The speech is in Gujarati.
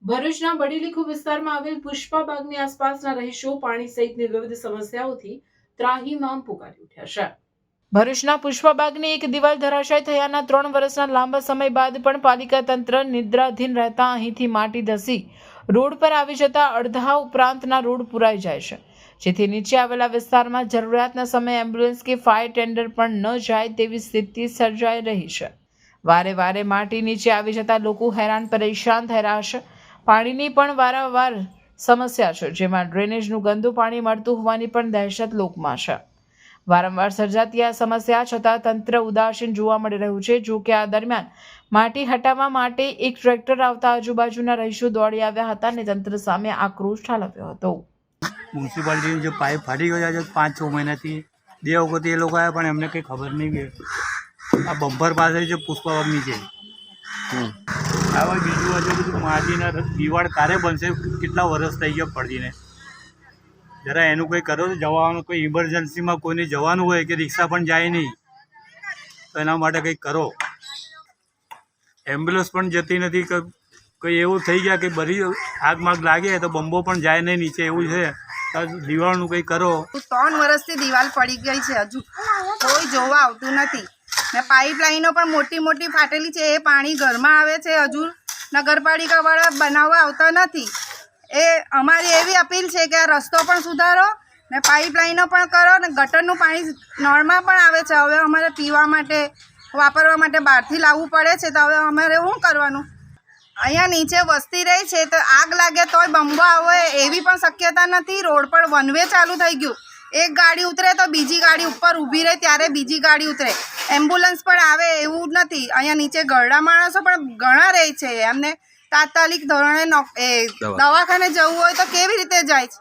ભરૂચના બડીલીખુ વિસ્તારમાં આવેલ પુષ્પાબાગની આસપાસના રહીશો પાણી સહિતની વિવિધ સમસ્યાઓથી ત્રાહિમામ પુકારી ઉઠ્યા છે। ભરૂચના પુષ્પાબાગની એક દિવાલ ધરાશાય થયાના 3 વર્ષના લાંબા સમય બાદ પણ પાલિકા તંત્ર નિદ્રાધીન રહેતા અહીંથી માટી ધસી રોડ પર આવી જતા અડધા ઉપરાંતના રોડ પુરાઈ જાય છે, જેથી નીચે આવેલા વિસ્તારમાં જરૂરિયાતના સમયે એમ્બ્યુલન્સ કે ફાયર ટેન્ડર પણ ન જાય તેવી સ્થિતિ સર્જાઈ રહી છે। વારે વારે માટી નીચે આવી જતા લોકો હેરાન પરેશાન થઈ રહ્યા છે। પાણીની પણ વારંવાર સમસ્યા છે, જેમાં ડ્રેનેજનું ગંદુ પાણી મળતું હોવાની પણ દહેશત લોકમાં છે। વારંવાર સર્જાતી આ સમસ્યા છતાં તંત્ર ઉદાસીન જોવા મળી રહ્યું છે। જો કે આ દરમિયાન માટી હટાવવા માટે એક ટ્રેક્ટર આવતા આજુબાજુના રહીશો દોડી આવ્યા હતા અને તંત્ર સામે આક્રોશ ઠાલવ્યો હતો। મ્યુનિસિપાલિટીનો જે પાઇપ ફાટી ગયો છે 5-6 મહિનાથી 2 વખત એ લોકો આવ્યા પણ એમને કંઈ ખબર નહીં કે આ બમ્પર પાસે જે પુષ્પાબાગની છે હવે બીજું હજુ બધું માટીના દિવાળ ક્યારે બનશે, કેટલા વર્ષ થઈ ગયા પડતીને, જરા એનું કંઈ કરો તો જવાનું કોઈ ઇમરજન્સીમાં કોઈને જવાનું હોય કે રિક્ષા પણ જાય નહીં તો એના માટે કંઈક કરો। એમ્બ્યુલન્સ પણ જતી નથી, કંઈ એવું થઈ ગયા કે બધી આગ લાગે તો બંબો પણ જાય નહીં નીચે, એવું છે તો દિવાળનું કંઈ કરો। 3 વર્ષથી દિવાલ પડી ગઈ છે, હજુ કોઈ જોવા આવતું નથી ને પાઇપલાઇનો પણ મોટી મોટી ફાટેલી છે, એ પાણી ઘરમાં આવે છે, હજુ નગરપાલિકાવાળા બનાવવા આવતા નથી। એ અમારી એવી અપીલ છે કે આ રસ્તો પણ સુધારો ને પાઇપલાઇનો પણ કરો ને ગટરનું પાણી નળમાં પણ આવે છે, હવે અમારે પીવા માટે વાપરવા માટે બહારથી લાવવું પડે છે, તો હવે અમારે શું કરવાનું? અહીંયા નીચે વસ્તી રહી છે તો આગ લાગે તોય બંબો આવે એવી પણ શક્યતા નથી। રોડ પર વન વે ચાલુ થઈ ગયું, એક ગાડી ઉતરે તો બીજી ગાડી ઉપર ઊભી રહે ત્યારે બીજી ગાડી ઉતરે, એમ્બ્યુલન્સ પણ આવે એવું નથી। અહીંયા નીચે ઘરડા માણસો પણ ઘણા રહે છે, એમને તાત્કાલિક ધોરણે દવાખાને જવું હોય તો કેવી રીતે જાય છે?